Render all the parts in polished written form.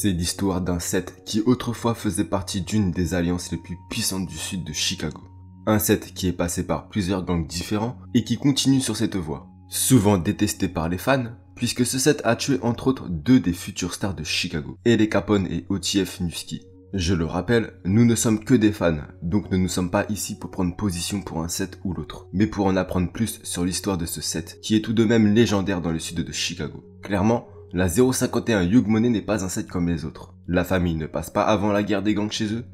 C'est l'histoire d'un Seth qui autrefois faisait partie d'une des alliances les plus puissantes du sud de Chicago. Un Seth qui est passé par plusieurs gangs différents et qui continue sur cette voie. Souvent détesté par les fans, puisque ce Seth a tué entre autres deux des futures stars de Chicago, L.A. Capone et O.T.F. Nusky. Je le rappelle, nous ne sommes que des fans, donc ne nous sommes pas ici pour prendre position pour un Seth ou l'autre, mais pour en apprendre plus sur l'histoire de ce Seth, qui est tout de même légendaire dans le sud de Chicago. Clairement, la 051 Hugh Money n'est pas un Seth comme les autres. La famille ne passe pas avant la guerre des gangs chez eux.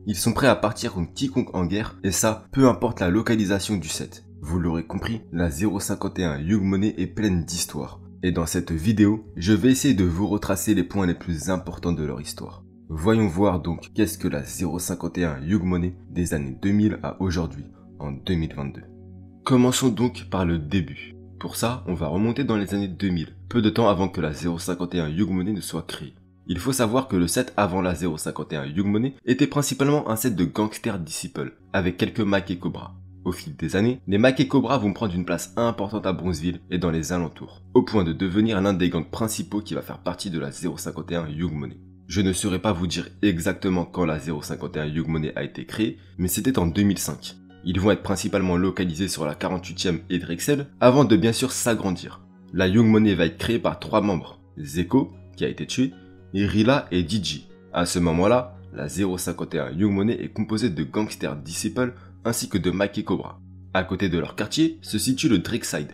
Ils sont prêts à partir contre quiconque en guerre, et ça, peu importe la localisation du Seth. Vous l'aurez compris, la 051 Hugh Money est pleine d'histoire. Et dans cette vidéo, je vais essayer de vous retracer les points les plus importants de leur histoire. Voyons voir donc qu'est-ce que la 051 Hugh Money des années 2000 à aujourd'hui, en 2022. Commençons donc par le début. Pour ça, on va remonter dans les années 2000, peu de temps avant que la 051 Hugh Money ne soit créée. Il faut savoir que le set avant la 051 Hugh Money était principalement un set de gangsters disciples, avec quelques Mac et Cobra. Au fil des années, les Mac et Cobra vont prendre une place importante à Bronzeville et dans les alentours, au point de devenir l'un des gangs principaux qui va faire partie de la 051 Hugh Money. Je ne saurais pas vous dire exactement quand la 051 Hugh Money a été créée, mais c'était en 2005. Ils vont être principalement localisés sur la 48e et Drexel, avant de bien sûr s'agrandir. La Hugh Money va être créée par 3 membres, Zeko, qui a été tué, et Rilla et DJ. À ce moment-là, la 051 Hugh Money est composée de gangsters disciples ainsi que de Mac et Cobra. À côté de leur quartier se situe le Drexside.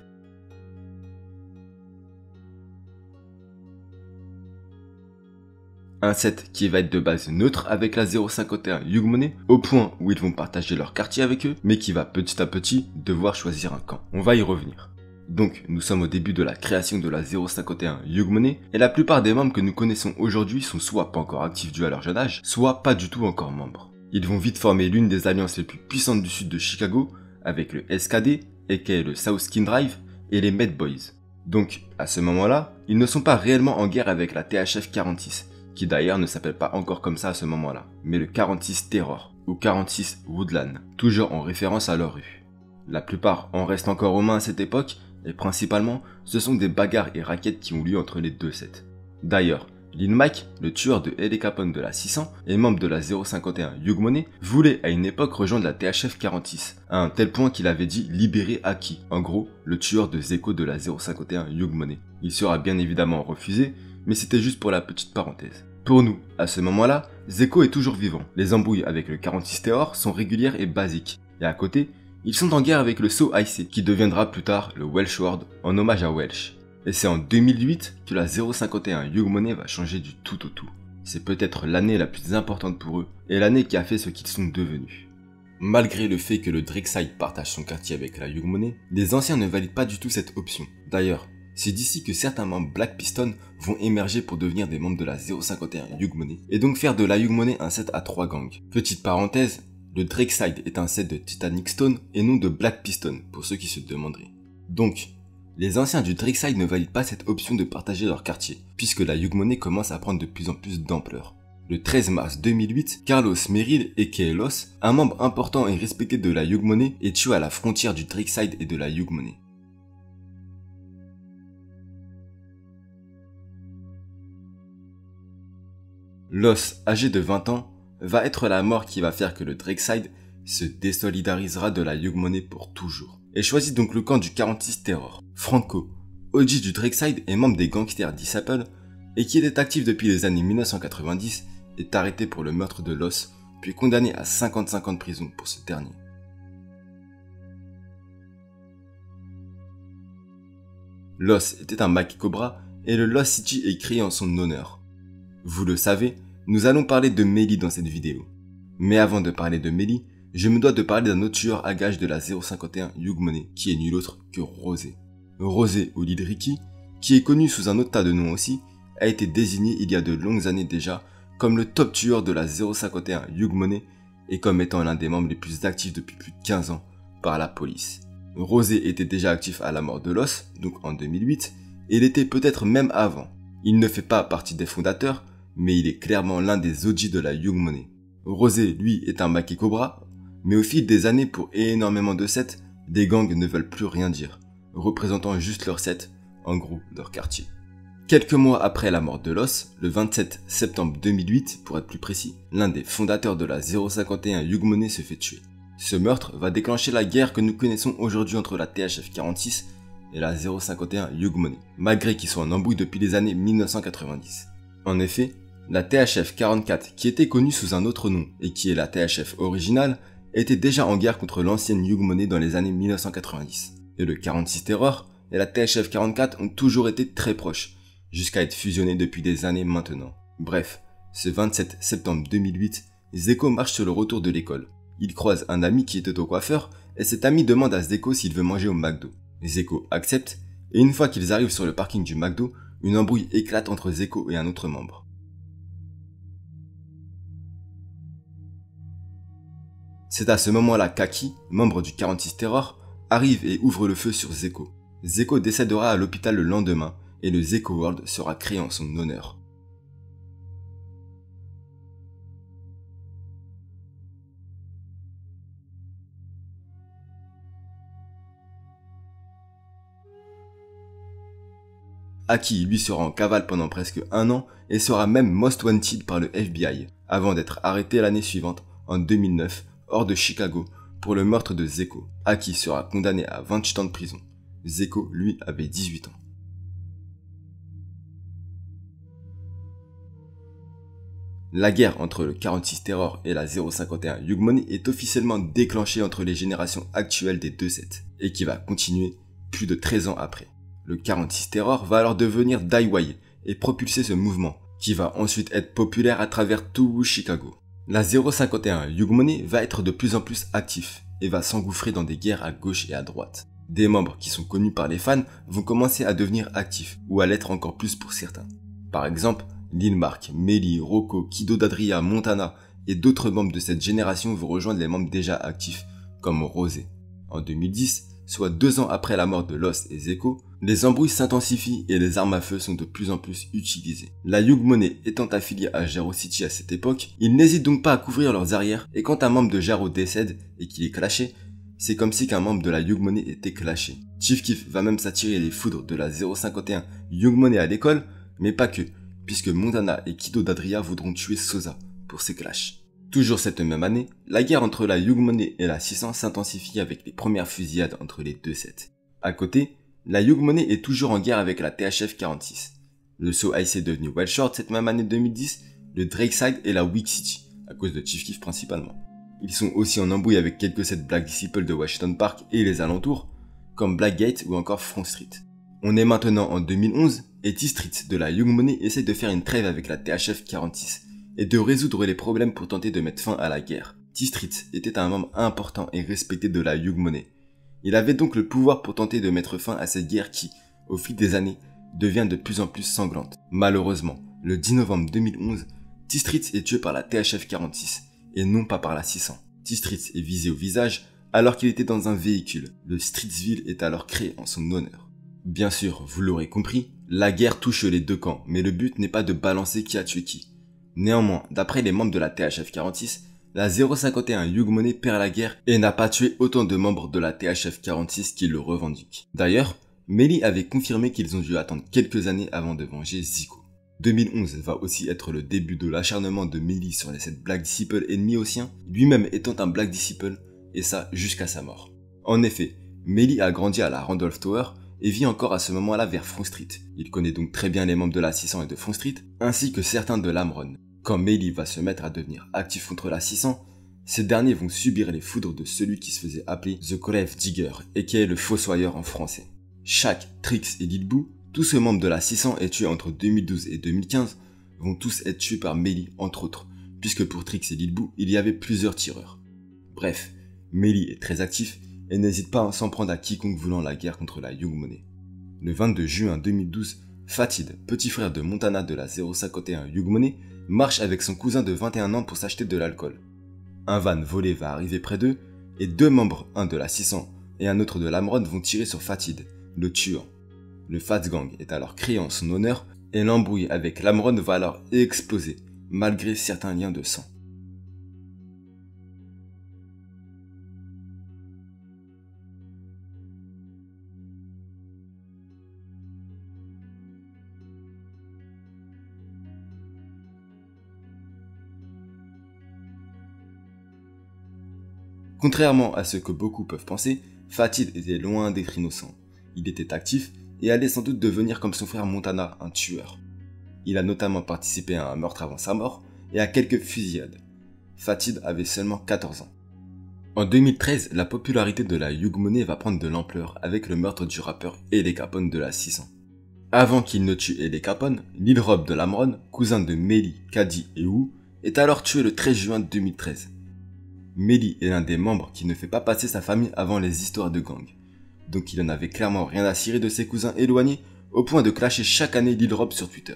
Un set qui va être de base neutre avec la 051 Hugh Money, au point où ils vont partager leur quartier avec eux, mais qui va petit à petit devoir choisir un camp. On va y revenir. Donc, nous sommes au début de la création de la 051 Hugh Money, et la plupart des membres que nous connaissons aujourd'hui sont soit pas encore actifs dû à leur jeune âge, soit pas du tout encore membres. Ils vont vite former l'une des alliances les plus puissantes du sud de Chicago, avec le SKD, aka le South Skin Drive, et les Med Boys. Donc, à ce moment-là, ils ne sont pas réellement en guerre avec la THF 46, qui d'ailleurs ne s'appelle pas encore comme ça à ce moment-là, mais le 46 Terror, ou 46 Woodland, toujours en référence à leur rue. La plupart en restent encore aux mains à cette époque, et principalement, ce sont des bagarres et raquettes qui ont lieu entre les deux sets. D'ailleurs, Lil Mike, le tueur de L.A. Capone de la 600 et membre de la 051 Hugh Money, voulait à une époque rejoindre la THF 46, à un tel point qu'il avait dit libérer Aki, en gros, le tueur de Zeko de la 051 Hugh Money. Il sera bien évidemment refusé, mais c'était juste pour la petite parenthèse. Pour nous, à ce moment-là, Zeko est toujours vivant. Les embrouilles avec le 46 Terror sont régulières et basiques, et à côté, ils sont en guerre avec le So IC, qui deviendra plus tard le Welsh Ward, en hommage à Welsh. Et c'est en 2008 que la 051 Hugh Money va changer du tout au tout. C'est peut-être l'année la plus importante pour eux, et l'année qui a fait ce qu'ils sont devenus. Malgré le fait que le Drexside partage son quartier avec la Hugh Money, les anciens ne valident pas du tout cette option. D'ailleurs, c'est d'ici que certains membres Black Piston vont émerger pour devenir des membres de la 051 Hugh Money, et donc faire de la Hugh Money un set à 3 gangs. Petite parenthèse, le Drexside est un set de Titanic Stone et non de Black Piston, pour ceux qui se demanderaient. Donc, les anciens du Drexside ne valident pas cette option de partager leur quartier, puisque la Hugh Money commence à prendre de plus en plus d'ampleur. Le 13 mars 2008, Carlos Merrill aka Los, un membre important et respecté de la Hugh Money, est tué à la frontière du Drexside et de la Hugh Money. Los, âgé de 20 ans, va être la mort qui va faire que le Drexside se désolidarisera de la Hugh Money pour toujours, et choisit donc le camp du 46 Terror. Franco, OG du Drexside et membre des gangsters Disciple, et qui était actif depuis les années 1990, est arrêté pour le meurtre de Los, puis condamné à 55 ans de prison pour ce dernier. Los était un Mac Cobra, et le Los City est créé en son honneur. Vous le savez, nous allons parler de Melly dans cette vidéo. Mais avant de parler de Melly, je me dois de parler d'un autre tueur à gages de la 051 Hugh Money, qui est nul autre que Rosé. Rosé ou Lil Ricky, qui est connu sous un autre tas de noms aussi, a été désigné il y a de longues années déjà comme le top tueur de la 051 Hugh Money et comme étant l'un des membres les plus actifs depuis plus de 15 ans par la police. Rosé était déjà actif à la mort de Los, donc en 2008, et il était peut-être même avant. Il ne fait pas partie des fondateurs, mais il est clairement l'un des OG de la Hugh Money. Rosé, lui, est un Mac et Cobra, Mais au fil des années, pour énormément de sets, des gangs ne veulent plus rien dire, représentant juste leur set, en gros leur quartier. Quelques mois après la mort de Loss, le 27 septembre 2008 pour être plus précis, l'un des fondateurs de la 051 Hugh Money se fait tuer. Ce meurtre va déclencher la guerre que nous connaissons aujourd'hui entre la THF-46 et la 051 Hugh Money, malgré qu'ils soient en embrouille depuis les années 1990. En effet, la THF-44, qui était connue sous un autre nom et qui est la THF originale, était déjà en guerre contre l'ancienne Hugh Money dans les années 1990. Et le 46 Terror et la THF-44 ont toujours été très proches, jusqu'à être fusionnés depuis des années maintenant. Bref, ce 27 septembre 2008, Zeko marche sur le retour de l'école. Il croise un ami qui était au coiffeur et cet ami demande à Zeko s'il veut manger au McDo. Zeko accepte et une fois qu'ils arrivent sur le parking du McDo, une embrouille éclate entre Zeko et un autre membre. C'est à ce moment-là qu'Aki, membre du 46 Terror, arrive et ouvre le feu sur Zeko. Zeko décédera à l'hôpital le lendemain et le Zeko World sera créé en son honneur. Aki lui sera en cavale pendant presque un an et sera même Most Wanted par le FBI, avant d'être arrêté l'année suivante, en 2009, hors de Chicago, pour le meurtre de Zeko. Aki sera condamné à 28 ans de prison. Zeko, lui, avait 18 ans. La guerre entre le 46 Terror et la 051 Hugh Money est officiellement déclenchée entre les générations actuelles des deux sets, et qui va continuer plus de 13 ans après. Le 46 Terror va alors devenir Daiwai et propulser ce mouvement, qui va ensuite être populaire à travers tout Chicago. La 051 Hugh Money va être de plus en plus actif et va s'engouffrer dans des guerres à gauche et à droite. Des membres qui sont connus par les fans vont commencer à devenir actifs, ou à l'être encore plus pour certains. Par exemple, Lil Mark, Melly, Rocco, Kido Dadria, Montana et d'autres membres de cette génération vont rejoindre les membres déjà actifs, comme Rosé. En 2010, soit 2 ans après la mort de Loss et Zeko, les embrouilles s'intensifient et les armes à feu sont de plus en plus utilisées. La Hugh Money étant affiliée à Jaro City à cette époque, ils n'hésitent donc pas à couvrir leurs arrières et quand un membre de Jaro décède et qu'il est clashé, c'est comme si qu'un membre de la Hugh Money était clashé. Chief Keef va même s'attirer les foudres de la 051 Hugh Money à l'école, mais pas que, puisque Montana et Kido Dadria voudront tuer Sosa pour ces clashs. Toujours cette même année, la guerre entre la Hugh Money et la 600 s'intensifie avec les premières fusillades entre les deux sets. À côté, la Hugh Money est toujours en guerre avec la THF-46. Le So Ice est devenu Well Short cette même année 2010, le Drakeside et la Weak City, à cause de Chief Keef principalement. Ils sont aussi en embrouille avec quelques sets Black Disciple de Washington Park et les alentours, comme Blackgate ou encore Front Street. On est maintenant en 2011 et T-Street de la Hugh Money essaie de faire une trêve avec la THF-46 et de résoudre les problèmes pour tenter de mettre fin à la guerre. T-Street était un membre important et respecté de la Hugh Money. Il avait donc le pouvoir pour tenter de mettre fin à cette guerre qui, au fil des années, devient de plus en plus sanglante. Malheureusement, le 10 novembre 2011, T-Street est tué par la THF-46 et non pas par la 600. T-Street est visé au visage alors qu'il était dans un véhicule. Le Streetsville est alors créé en son honneur. Bien sûr, vous l'aurez compris, la guerre touche les deux camps, mais le but n'est pas de balancer qui a tué qui. Néanmoins, d'après les membres de la THF-46, la 051 Hugh Money perd la guerre et n'a pas tué autant de membres de la THF-46 qui le revendiquent. D'ailleurs, Melly avait confirmé qu'ils ont dû attendre quelques années avant de venger Zeko. 2011 va aussi être le début de l'acharnement de Melly sur les 7 Black Disciple ennemis aux siens, lui-même étant un Black Disciple, et ça jusqu'à sa mort. En effet, Melly a grandi à la Randolph Tower et vit encore à ce moment-là vers Front Street. Il connaît donc très bien les membres de la 600 et de Front Street, ainsi que certains de l'Amron. Quand Melly va se mettre à devenir actif contre la 600, ces derniers vont subir les foudres de celui qui se faisait appeler The Grave Digger, et qui est le Fossoyeur en français. Shaq, Trix et Lil Boo, tous ces membres de la 600 et tués entre 2012 et 2015, vont tous être tués par Melly entre autres, puisque pour Trix et Lil Boo, il y avait plusieurs tireurs. Bref, Melly est très actif et n'hésite pas à s'en prendre à quiconque voulant la guerre contre la Hugh Money. Le 22 juin 2012, Fatid, petit frère de Montana de la 051 Hugh Money, marche avec son cousin de 21 ans pour s'acheter de l'alcool. Un van volé va arriver près d'eux et 2 membres, un de la 600 et un autre de l'Amron, vont tirer sur Fatid, le tuant. Le Fats Gang est alors créé en son honneur et l'embrouille avec l'Amron va alors exploser, malgré certains liens de sang. Contrairement à ce que beaucoup peuvent penser, Fatid était loin d'être innocent. Il était actif et allait sans doute devenir comme son frère Montana, un tueur. Il a notamment participé à un meurtre avant sa mort et à quelques fusillades. Fatid avait seulement 14 ans. En 2013, la popularité de la Yug Money va prendre de l'ampleur avec le meurtre du rappeur Ele Capone de la 600. Avant qu'il ne tue Ele Capone, Lil Rob de Lamron, cousin de Melly, Kadi et Wu, est alors tué le 13 juin 2013. Melly est l'un des membres qui ne fait pas passer sa famille avant les histoires de gang. Donc il en avait clairement rien à cirer de ses cousins éloignés au point de clasher chaque année Lil Rob sur Twitter.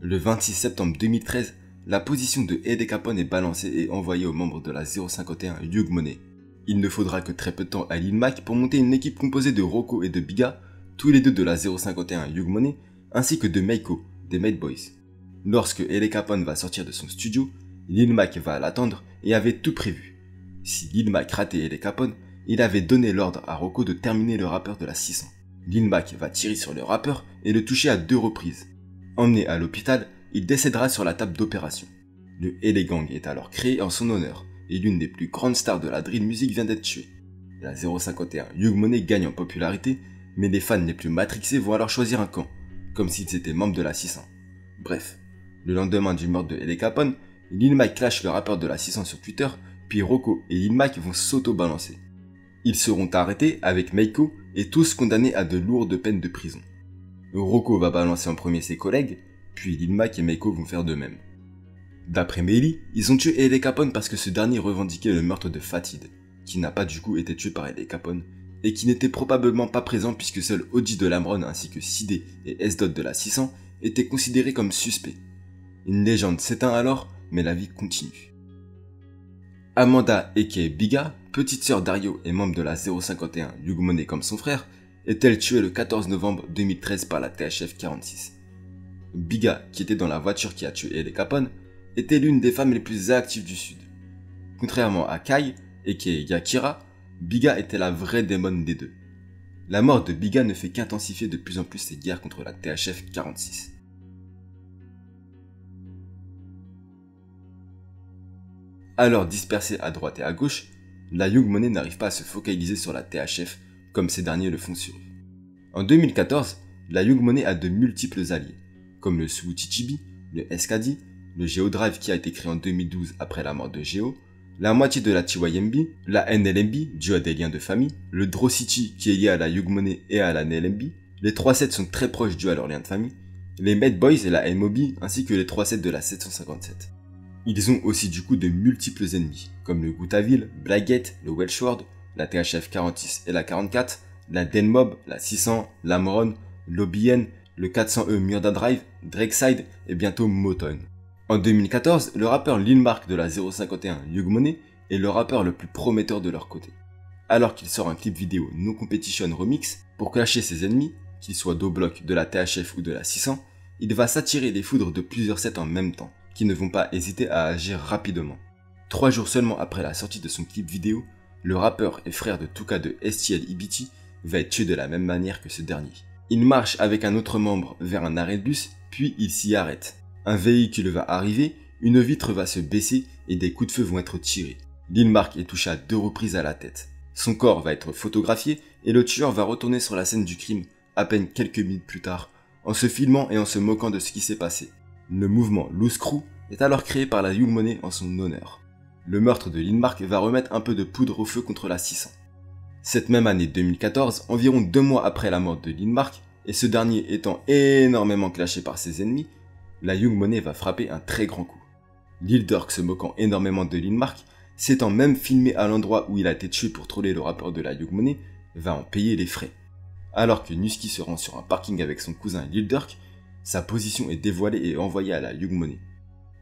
Le 26 septembre 2013, la position de Ele Capone est balancée et envoyée aux membres de la 051 Yug Money. Il ne faudra que très peu de temps à Lil Mac pour monter une équipe composée de Rocco et de Biga, tous les deux de la 051 Yug Money, ainsi que de Meiko, des Made Boys. Lorsque Ele Capone va sortir de son studio, Lil Mac va l'attendre et avait tout prévu. Si Lil Mac ratait Ele Capone, il avait donné l'ordre à Rocco de terminer le rappeur de la 600. Lil Mac va tirer sur le rappeur et le toucher à 2 reprises. Emmené à l'hôpital, il décédera sur la table d'opération. Le Ele Gang est alors créé en son honneur, et l'une des plus grandes stars de la drill music vient d'être tuée. La 051 Yug Money gagne en popularité, mais les fans les plus matrixés vont alors choisir un camp, comme s'ils étaient membres de la 600. Bref, le lendemain du meurtre de Ele Capone, Lil Mac clash le rappeur de la 600 sur Twitter, puis Rocco et Lil Mac vont s'auto-balancer. Ils seront arrêtés avec Meiko et tous condamnés à de lourdes peines de prison. Rocco va balancer en premier ses collègues, puis Lil Mac et Meiko vont faire de même. D'après Melly, ils ont tué Ele Capone parce que ce dernier revendiquait le meurtre de Fatid, qui n'a pas du coup été tué par Ele Capone, et qui n'était probablement pas présent puisque seul OG de Lamron ainsi que Sidé et S-Dot de la 600 étaient considérés comme suspects. Une légende s'éteint alors, mais la vie continue. Amanda aka Biga, petite sœur d'Ario et membre de la 051 Yug Money comme son frère, est-elle tuée le 14 novembre 2013 par la THF 46. Biga, qui était dans la voiture qui a tué Ele Capone, était l'une des femmes les plus actives du Sud. Contrairement à Kai, aka Yakira, Biga était la vraie démone des deux. La mort de Biga ne fait qu'intensifier de plus en plus ses guerres contre la THF 46. Alors dispersée à droite et à gauche, la Yug Money n'arrive pas à se focaliser sur la THF comme ces derniers le font sur eux. En 2014, la Yug Money a de multiples alliés, comme le Swooty Chibi, le SKD, le GeoDrive qui a été créé en 2012 après la mort de Geo, la moitié de la TYMB, la NLMB due à des liens de famille, le Draw City qui est lié à la Yug Money et à la NLMB, les 3-7 sont très proches dus à leurs liens de famille, les Mad Boys et la MOB ainsi que les 3-7 de la 757. Ils ont aussi du coup de multiples ennemis, comme le Goutaville, Blackgate, le Welshword, la THF 46 et la 44, la Denmob, la 600, l'Amron, l'OBN, le 400E Murda Drive, Drakeside et bientôt Motown. En 2014, le rappeur Lil Mark de la 051 Yug Money est le rappeur le plus prometteur de leur côté. Alors qu'il sort un clip vidéo No Competition Remix pour clasher ses ennemis, qu'ils soient d'O-Block, de la THF ou de la 600, il va s'attirer les foudres de plusieurs sets en même temps, qui ne vont pas hésiter à agir rapidement. 3 jours seulement après la sortie de son clip vidéo, le rappeur et frère de Tuka de STL EBT va être tué de la même manière que ce dernier. Il marche avec un autre membre vers un arrêt de bus, puis il s'y arrête. Un véhicule va arriver, une vitre va se baisser et des coups de feu vont être tirés. Lil Mark est touché à 2 reprises à la tête. Son corps va être photographié et le tueur va retourner sur la scène du crime à peine quelques minutes plus tard, en se filmant et en se moquant de ce qui s'est passé. Le mouvement Loose Crew est alors créé par la Yug Money en son honneur. Le meurtre de Lil Mark va remettre un peu de poudre au feu contre la 600. Cette même année 2014, environ 2 mois après la mort de Lil Mark, et ce dernier étant énormément clashé par ses ennemis, la Yug Money va frapper un très grand coup. Lil Durk, se moquant énormément de Lil Mark, s'étant même filmé à l'endroit où il a été tué pour troller le rappeur de la Yug Money, va en payer les frais. Alors que Nusky se rend sur un parking avec son cousin Lil Durk, sa position est dévoilée et envoyée à la Yug Money.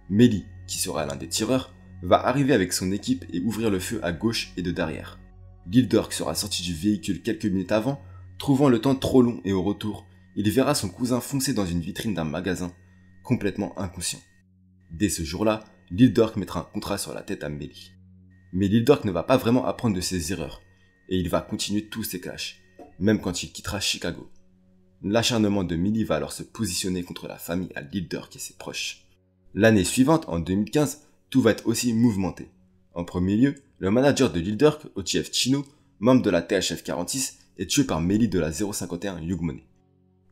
Melly, qui sera l'un des tireurs, va arriver avec son équipe et ouvrir le feu à gauche et de derrière. Lil Durk sera sorti du véhicule quelques minutes avant, trouvant le temps trop long et au retour, il verra son cousin foncer dans une vitrine d'un magasin, complètement inconscient. Dès ce jour-là, Lil Durk mettra un contrat sur la tête à Melly. Mais Lil Durk ne va pas vraiment apprendre de ses erreurs, et il va continuer tous ses clashs, même quand il quittera Chicago. L'acharnement de Melly va alors se positionner contre la famille à Lil Durk et ses proches. L'année suivante, en 2015, tout va être aussi mouvementé. En premier lieu, le manager de Lil Durk, OTF Chino, membre de la THF 46, est tué par Melly de la 051 Young Money.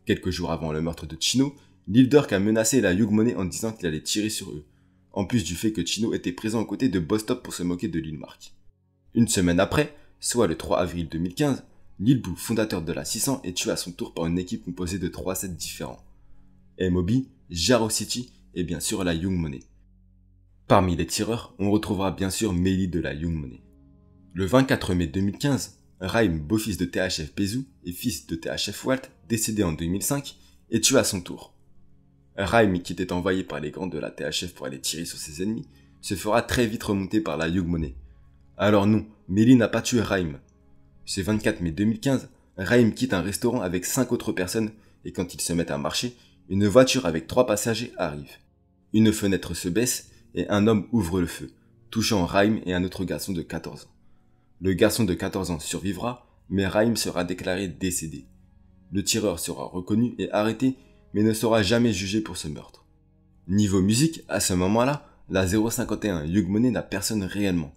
Quelques jours avant le meurtre de Chino, Lil Durk a menacé la Young Money en disant qu'il allait tirer sur eux, en plus du fait que Chino était présent aux côtés de Boss Top pour se moquer de Lil Mark. Une semaine après, soit le 3 avril 2015, Lil Boo, fondateur de la 600, est tué à son tour par une équipe composée de 3 sets différents. MOB, Jaro City et bien sûr la Young Money. Parmi les tireurs, on retrouvera bien sûr Melly de la Young Money. Le 24 mai 2015, Raim, beau-fils de THF Bezou et fils de THF Walt, décédé en 2005, est tué à son tour. Raim, qui était envoyé par les grands de la THF pour aller tirer sur ses ennemis, se fera très vite remonter par la Young Money. Alors non, Melly n'a pas tué Raim. Ce 24 mai 2015, Raim quitte un restaurant avec 5 autres personnes et quand ils se mettent à marcher, une voiture avec 3 passagers arrive. Une fenêtre se baisse et un homme ouvre le feu, touchant Raim et un autre garçon de 14 ans. Le garçon de 14 ans survivra, mais Raim sera déclaré décédé. Le tireur sera reconnu et arrêté, mais ne sera jamais jugé pour ce meurtre. Niveau musique, à ce moment-là, la 051 Young Money n'a personne réellement.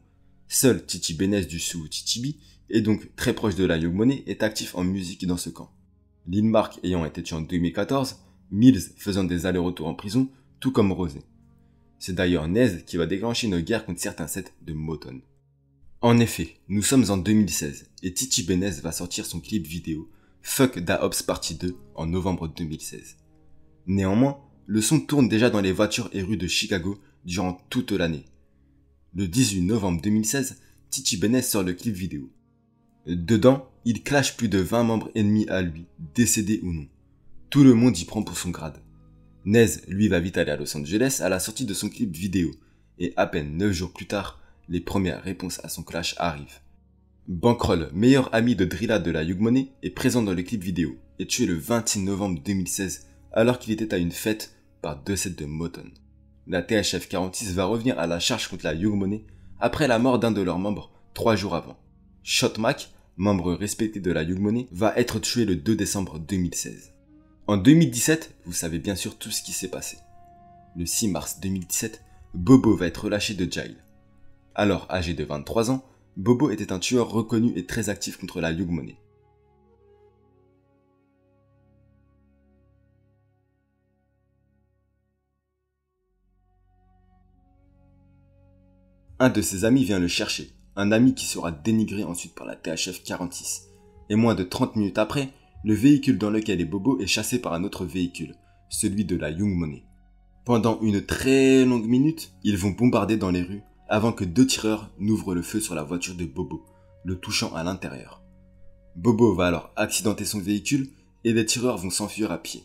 Seul Titi Benez du sous Titi B, et donc très proche de la Young Money, est actif en musique dans ce camp. Lil Mark ayant été tué en 2014, Mills faisant des allers-retours en prison, tout comme Rosé. C'est d'ailleurs Nez qui va déclencher une guerre contre certains sets de Motown. En effet, nous sommes en 2016 et Titi Benez va sortir son clip vidéo Fuck Da Ops Partie 2 en novembre 2016. Néanmoins, le son tourne déjà dans les voitures et rues de Chicago durant toute l'année. Le 18 novembre 2016, Titi Benez sort le clip vidéo. Dedans, il clash plus de 20 membres ennemis à lui, décédés ou non. Tout le monde y prend pour son grade. Nez, lui, va vite aller à Los Angeles à la sortie de son clip vidéo, et à peine 9 jours plus tard, les premières réponses à son clash arrivent. Bankroll, meilleur ami de Drilla de la Young Money, est présent dans le clip vidéo, et tué le 26 novembre 2016, alors qu'il était à une fête par 2 sets de Motown. La THF 46 va revenir à la charge contre la Young Money après la mort d'un de leurs membres 3 jours avant. Shot Mac, membre respecté de la Young Money, va être tué le 2 décembre 2016. En 2017, vous savez bien sûr tout ce qui s'est passé. Le 6 mars 2017, Bobo va être relâché de jail. Alors âgé de 23 ans, Bobo était un tueur reconnu et très actif contre la Young Money. Un de ses amis vient le chercher, un ami qui sera dénigré ensuite par la THF 46. Et moins de 30 minutes après, le véhicule dans lequel est Bobo est chassé par un autre véhicule, celui de la Young Money. Pendant une très longue minute, ils vont bombarder dans les rues avant que 2 tireurs n'ouvrent le feu sur la voiture de Bobo, le touchant à l'intérieur. Bobo va alors accidenter son véhicule et les tireurs vont s'enfuir à pied.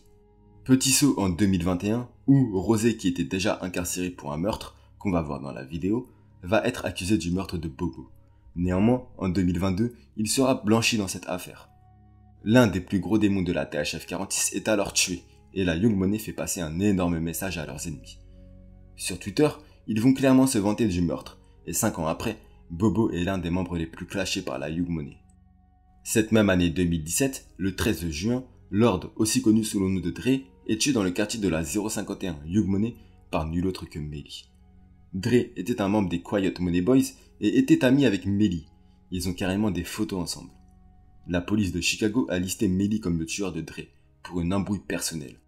Petit saut en 2021 où Rosé, qui était déjà incarcéré pour un meurtre, qu'on va voir dans la vidéo, va être accusé du meurtre de Bobo. Néanmoins, en 2022, il sera blanchi dans cette affaire. L'un des plus gros démons de la THF 46 est alors tué, et la Young Money fait passer un énorme message à leurs ennemis. Sur Twitter, ils vont clairement se vanter du meurtre, et 5 ans après, Bobo est l'un des membres les plus clashés par la Young Money. Cette même année 2017, le 13 juin, Lord, aussi connu sous le nom de Dre, est tué dans le quartier de la 051 Young Money par nul autre que Melly. Dre était un membre des Quiet Money Boys et était ami avec Melly. Ils ont carrément des photos ensemble. La police de Chicago a listé Melly comme le tueur de Dre pour une embrouille personnelle.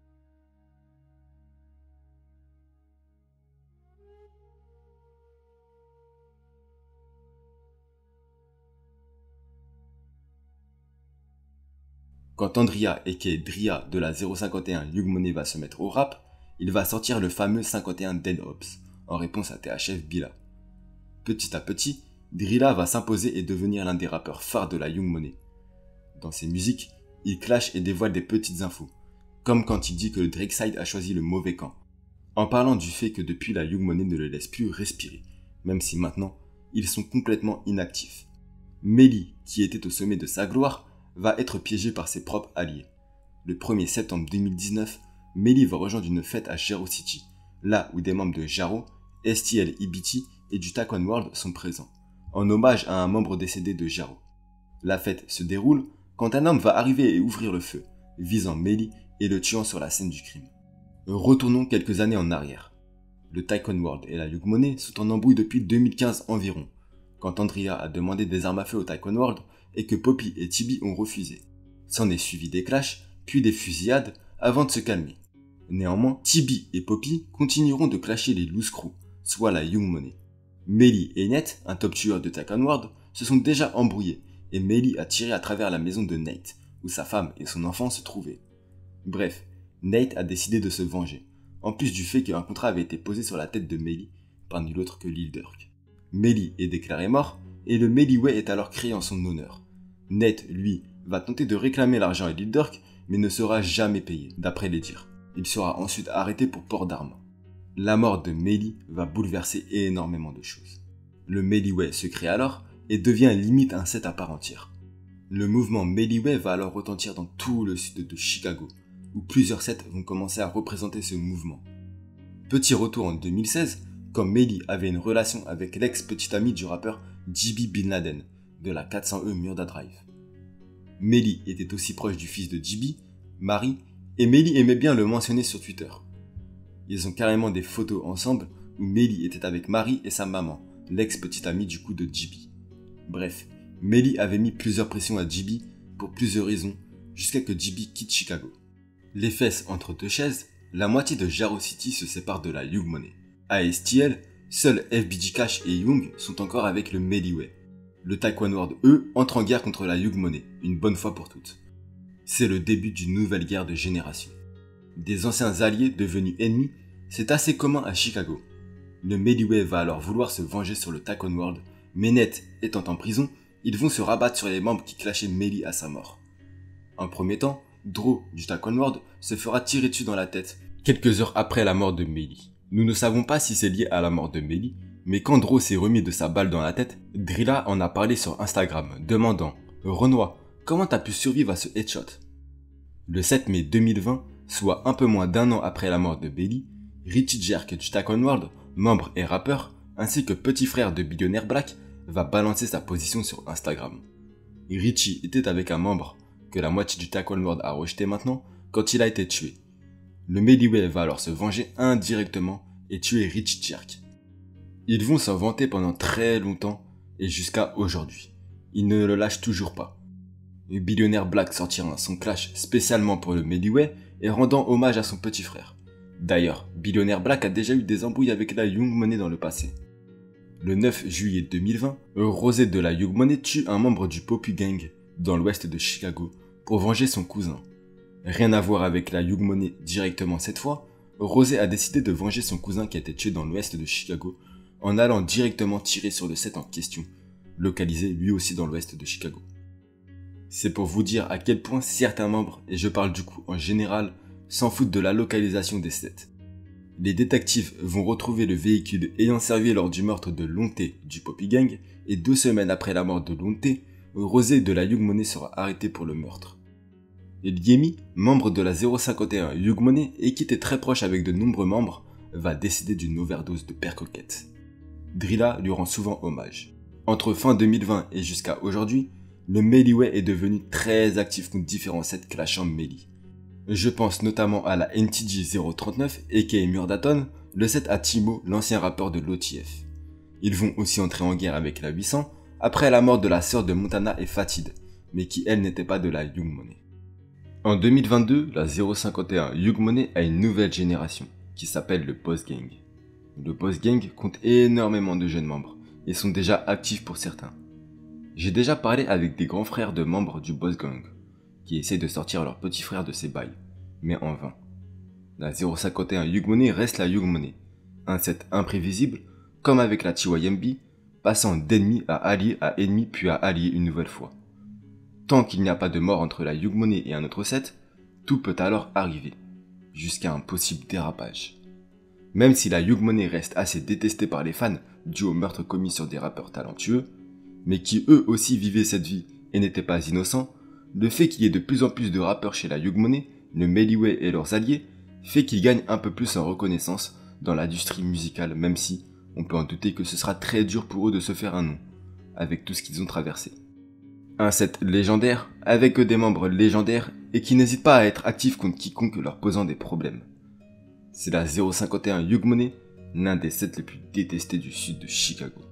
Quand Andrea aka Dria de la 051 Young Money va se mettre au rap, il va sortir le fameux 51 Dead Ops, en réponse à THF Billa. Petit à petit, Drilla va s'imposer et devenir l'un des rappeurs phares de la Young Money. Dans ses musiques, il clash et dévoile des petites infos, comme quand il dit que le Drake Side a choisi le mauvais camp, en parlant du fait que depuis la Young Money ne le laisse plus respirer, même si maintenant, ils sont complètement inactifs. Melly, qui était au sommet de sa gloire, va être piégé par ses propres alliés. Le 1er septembre 2019, Melly va rejoindre une fête à Jaro City, là où des membres de Jaro, STL EBT et du Taquan World sont présents. en hommage à un membre décédé de Jaro. La fête se déroule quand un homme va arriver et ouvrir le feu, visant Melly et le tuant sur la scène du crime. Retournons quelques années en arrière. Le Taekwondo World et la Yugmoné sont en embrouille depuis 2015 environ, quand Andrea a demandé des armes à feu au Taekwondo World et que Poppy et Tibi ont refusé. S'en est suivi des clashs, puis des fusillades, avant de se calmer. Néanmoins, Tibi et Poppy continueront de clasher les Loose Crew, soit la Yugmoné. Melly et Nate, un top tueur de Taekwondo World, se sont déjà embrouillés, et Melly a tiré à travers la maison de Nate, où sa femme et son enfant se trouvaient. Bref, Nate a décidé de se venger, en plus du fait qu'un contrat avait été posé sur la tête de Melly par nul autre que Lil Durk. Melly est déclaré mort, et le Melly Way est alors créé en son honneur. Nate, lui, va tenter de réclamer l'argent à Lil Durk, mais ne sera jamais payé, d'après les dires. Il sera ensuite arrêté pour port d'armes. La mort de Melly va bouleverser énormément de choses. Le Melly Way se crée alors, et devient limite un set à part entière. Le mouvement Melly Way va alors retentir dans tout le sud de Chicago, où plusieurs sets vont commencer à représenter ce mouvement. Petit retour en 2016, quand Melly avait une relation avec l'ex-petite amie du rappeur J.B. Bin Laden, de la 400E Murda Drive. Melly était aussi proche du fils de J.B., Mari, et Melly aimait bien le mentionner sur Twitter. Ils ont carrément des photos ensemble où Melly était avec Mari et sa maman, l'ex-petite amie du coup de J.B. Bref, Melly avait mis plusieurs pressions à J.B. pour plusieurs raisons, jusqu'à que J.B. quitte Chicago. Les fesses entre deux chaises, la moitié de Jaro City se sépare de la Yugmoné. À STL, seuls FBG Cash et Young sont encore avec le Melly Way. Le Taekwondo World, eux, entre en guerre contre la Yugmoné, une bonne fois pour toutes. C'est le début d'une nouvelle guerre de génération. Des anciens alliés devenus ennemis, c'est assez commun à Chicago. Le Melly Way va alors vouloir se venger sur le Taekwondo World, mais Nate étant en prison, ils vont se rabattre sur les membres qui clashaient Melly à sa mort. En premier temps, Dro du Taekwondo World se fera tirer dessus dans la tête quelques heures après la mort de Melly. Nous ne savons pas si c'est lié à la mort de Melly, mais quand Dro s'est remis de sa balle dans la tête, Drilla en a parlé sur Instagram, demandant « Renoir, comment t'as pu survivre à ce headshot ?» Le 7 mai 2020, soit un peu moins d'un an après la mort de Melly, Richie Jerk du Taekwondo World, membre et rappeur, ainsi que petit frère de Billionaire Black, va balancer sa position sur Instagram. Richie était avec un membre que la moitié du Taekwondo World a rejeté maintenant quand il a été tué. Le Melly Way va alors se venger indirectement et tuer Richie Jerk. Ils vont s'en vanter pendant très longtemps et jusqu'à aujourd'hui. Ils ne le lâchent toujours pas. Le Billionaire Black sortira son clash spécialement pour le Melly Way et rendant hommage à son petit frère. D'ailleurs, Billionaire Black a déjà eu des embrouilles avec la Yugmoné dans le passé. Le 9 juillet 2020, Rosé de la Yugmoné tue un membre du Poppy Gang dans l'ouest de Chicago pour venger son cousin. Rien à voir avec la Yugmoné directement cette fois, Rosé a décidé de venger son cousin qui a été tué dans l'ouest de Chicago en allant directement tirer sur le set en question, localisé lui aussi dans l'ouest de Chicago. C'est pour vous dire à quel point certains membres, et je parle du coup en général, s'en foutent de la localisation des sets. Les détectives vont retrouver le véhicule ayant servi lors du meurtre de Lonté du Poppy Gang et 2 semaines après la mort de Lonté, Rosé de la Yugmoné sera arrêté pour le meurtre. Et Yemi, membre de la 051 Yugmoné et qui était très proche avec de nombreux membres, va décéder d'une overdose de percoquette. Drilla lui rend souvent hommage. Entre fin 2020 et jusqu'à aujourd'hui, le Melly Way est devenu très actif contre différents sets clashant Melly. Je pense notamment à la NTG 039 aka Murdaton, le set à Timo, l'ancien rappeur de l'OTF. Ils vont aussi entrer en guerre avec la 800 après la mort de la sœur de Montana et Fatid, mais qui elle n'était pas de la Yugmoné. En 2022, la 051 Yugmoné a une nouvelle génération qui s'appelle le Boss Gang. Le Boss Gang compte énormément de jeunes membres et sont déjà actifs pour certains. J'ai déjà parlé avec des grands frères de membres du Boss Gang qui essayent de sortir leur petit frère de ces bails, mais en vain. La 051 Yugmoné reste la Yugmoné, un set imprévisible, comme avec la TYMB, passant d'ennemi à ennemi puis à allié une nouvelle fois. Tant qu'il n'y a pas de mort entre la Yugmoné et un autre set, tout peut alors arriver, jusqu'à un possible dérapage. Même si la Yugmoné reste assez détestée par les fans dû au meurtre commis sur des rappeurs talentueux, mais qui eux aussi vivaient cette vie et n'étaient pas innocents, le fait qu'il y ait de plus en plus de rappeurs chez la Yugmoné, le Melly Way et leurs alliés, fait qu'ils gagnent un peu plus en reconnaissance dans l'industrie musicale, même si on peut en douter que ce sera très dur pour eux de se faire un nom. avec tout ce qu'ils ont traversé. Un set légendaire, avec des membres légendaires, et qui n'hésitent pas à être actifs contre quiconque leur posant des problèmes. C'est la 051 Yugmone, l'un des sets les plus détestés du sud de Chicago.